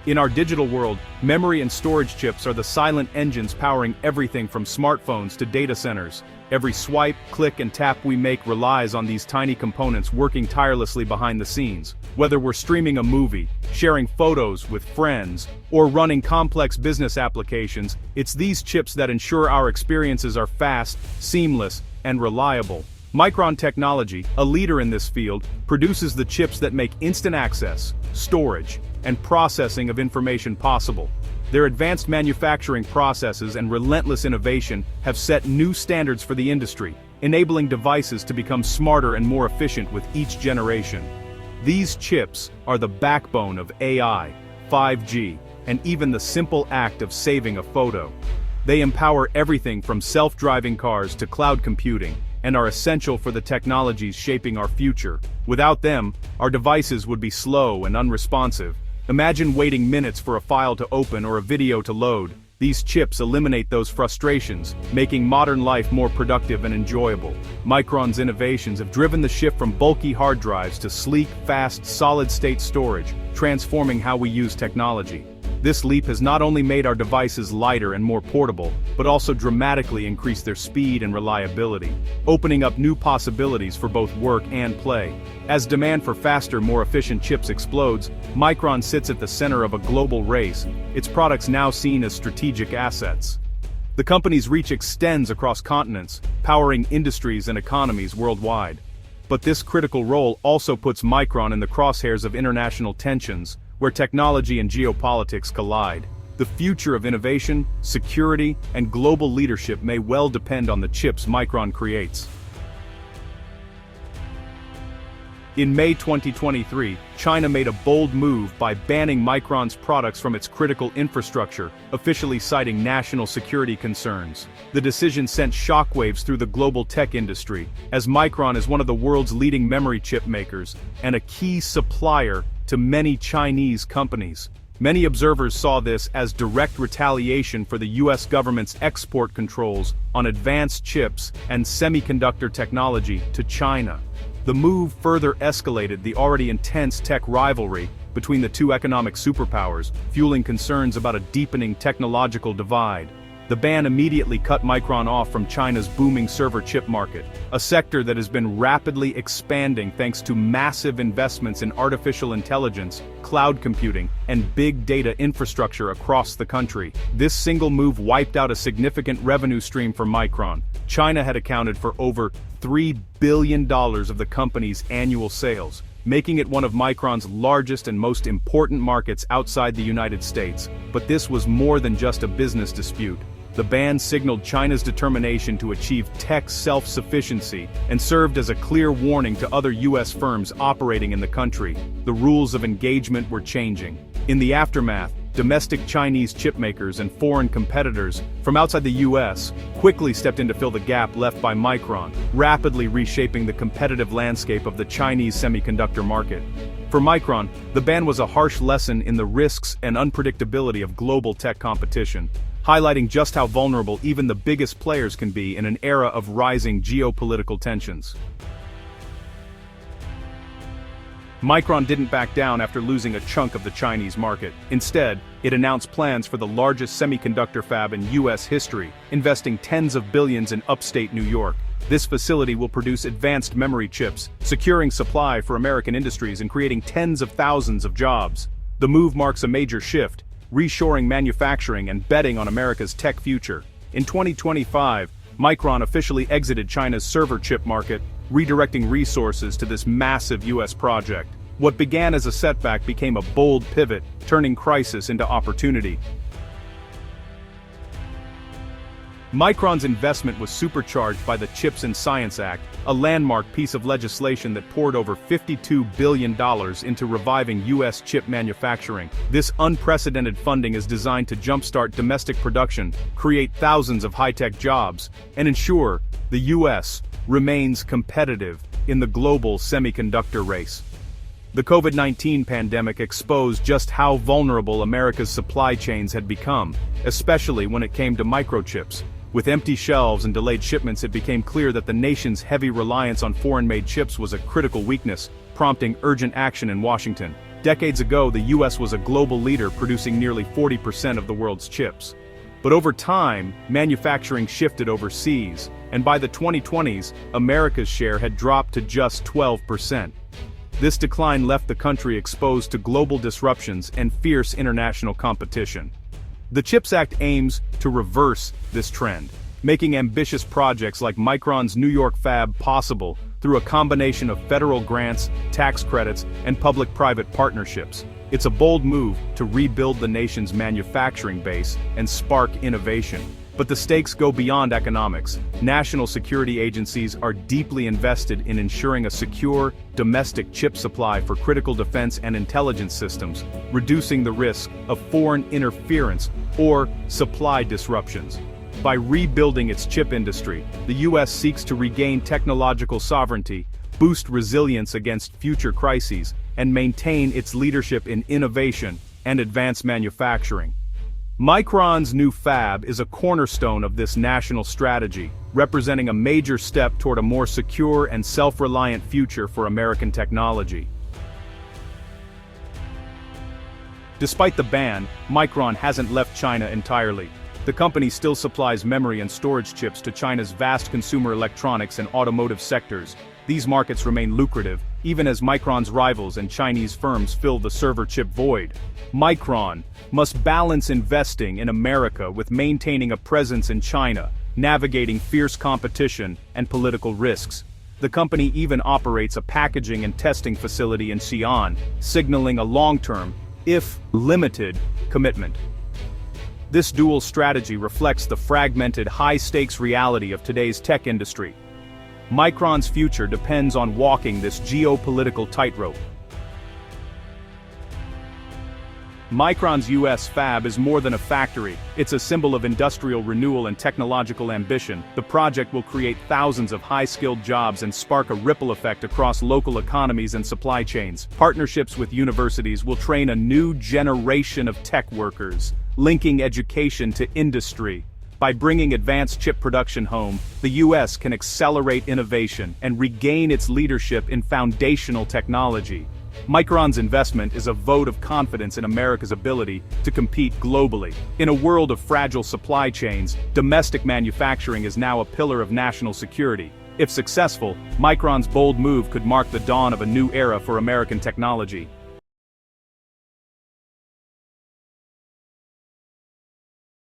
In our digital world, memory and storage chips are the silent engines powering everything from smartphones to data centers. Every swipe, click, and tap we make relies on these tiny components working tirelessly behind the scenes. Whether we're streaming a movie, sharing photos with friends, or running complex business applications, it's these chips that ensure our experiences are fast, seamless, and reliable. Micron Technology, a leader in this field, produces the chips that make instant access, storage, and processing of information possible. Their advanced manufacturing processes and relentless innovation have set new standards for the industry, enabling devices to become smarter and more efficient with each generation. These chips are the backbone of AI, 5G, and even the simple act of saving a photo. They empower everything from self-driving cars to cloud computing, and are essential for the technologies shaping our future. Without them, our devices would be slow and unresponsive. Imagine waiting minutes for a file to open or a video to load. These chips eliminate those frustrations, making modern life more productive and enjoyable. Micron's innovations have driven the shift from bulky hard drives to sleek, fast, solid-state storage, transforming how we use technology. This leap has not only made our devices lighter and more portable, but also dramatically increased their speed and reliability, opening up new possibilities for both work and play. As demand for faster, more efficient chips explodes, Micron sits at the center of a global race, its products now seen as strategic assets. The company's reach extends across continents, powering industries and economies worldwide. But this critical role also puts Micron in the crosshairs of international tensions, where technology and geopolitics collide. The future of innovation, security, and global leadership may well depend on the chips Micron creates. In May 2023, China made a bold move by banning Micron's products from its critical infrastructure, officially citing national security concerns. The decision sent shockwaves through the global tech industry, as Micron is one of the world's leading memory chip makers, and a key supplier to many Chinese companies. Many observers saw this as direct retaliation for the US government's export controls on advanced chips and semiconductor technology to China. The move further escalated the already intense tech rivalry between the two economic superpowers, fueling concerns about a deepening technological divide. The ban immediately cut Micron off from China's booming server chip market, a sector that has been rapidly expanding thanks to massive investments in artificial intelligence, cloud computing, and big data infrastructure across the country. This single move wiped out a significant revenue stream for Micron. China had accounted for over $3 billion of the company's annual sales, making it one of Micron's largest and most important markets outside the United States. But this was more than just a business dispute. The ban signaled China's determination to achieve tech self-sufficiency and served as a clear warning to other US firms operating in the country. The rules of engagement were changing. In the aftermath, domestic Chinese chipmakers and foreign competitors from outside the US quickly stepped in to fill the gap left by Micron, rapidly reshaping the competitive landscape of the Chinese semiconductor market. For Micron, the ban was a harsh lesson in the risks and unpredictability of global tech competition, highlighting just how vulnerable even the biggest players can be in an era of rising geopolitical tensions. Micron didn't back down after losing a chunk of the Chinese market. Instead, it announced plans for the largest semiconductor fab in US history, investing tens of billions in upstate New York. This facility will produce advanced memory chips, securing supply for American industries and creating tens of thousands of jobs. The move marks a major shift, reshoring manufacturing and betting on America's tech future. In 2025, Micron officially exited China's server chip market, redirecting resources to this massive US project. What began as a setback became a bold pivot, turning crisis into opportunity. Micron's investment was supercharged by the CHIPS and Science Act, a landmark piece of legislation that poured over $52 billion into reviving US chip manufacturing. This unprecedented funding is designed to jumpstart domestic production, create thousands of high-tech jobs, and ensure the US remains competitive in the global semiconductor race. The COVID-19 pandemic exposed just how vulnerable America's supply chains had become, especially when it came to microchips. With empty shelves and delayed shipments, it became clear that the nation's heavy reliance on foreign-made chips was a critical weakness, prompting urgent action in Washington. Decades ago, the US was a global leader producing nearly 40% of the world's chips. But over time, manufacturing shifted overseas, and by the 2020s, America's share had dropped to just 12%. This decline left the country exposed to global disruptions and fierce international competition. The CHIPS Act aims to reverse this trend, making ambitious projects like Micron's New York fab possible through a combination of federal grants, tax credits, and public-private partnerships. It's a bold move to rebuild the nation's manufacturing base and spark innovation. But the stakes go beyond economics. National security agencies are deeply invested in ensuring a secure, domestic chip supply for critical defense and intelligence systems, reducing the risk of foreign interference or supply disruptions. By rebuilding its chip industry, the US seeks to regain technological sovereignty, boost resilience against future crises, and maintain its leadership in innovation and advanced manufacturing. Micron's new fab is a cornerstone of this national strategy, representing a major step toward a more secure and self-reliant future for American technology. Despite the ban, Micron hasn't left China entirely. The company still supplies memory and storage chips to China's vast consumer electronics and automotive sectors. These markets remain lucrative, even as Micron's rivals and Chinese firms fill the server chip void. Micron must balance investing in America with maintaining a presence in China, navigating fierce competition and political risks. The company even operates a packaging and testing facility in Xi'an, signaling a long-term, if limited, commitment. This dual strategy reflects the fragmented, high-stakes reality of today's tech industry. Micron's future depends on walking this geopolitical tightrope. Micron's US fab is more than a factory. It's a symbol of industrial renewal and technological ambition. The project will create thousands of high-skilled jobs and spark a ripple effect across local economies and supply chains. Partnerships with universities will train a new generation of tech workers, linking education to industry. By bringing advanced chip production home, the US can accelerate innovation and regain its leadership in foundational technology. Micron's investment is a vote of confidence in America's ability to compete globally. In a world of fragile supply chains, domestic manufacturing is now a pillar of national security. If successful, Micron's bold move could mark the dawn of a new era for American technology.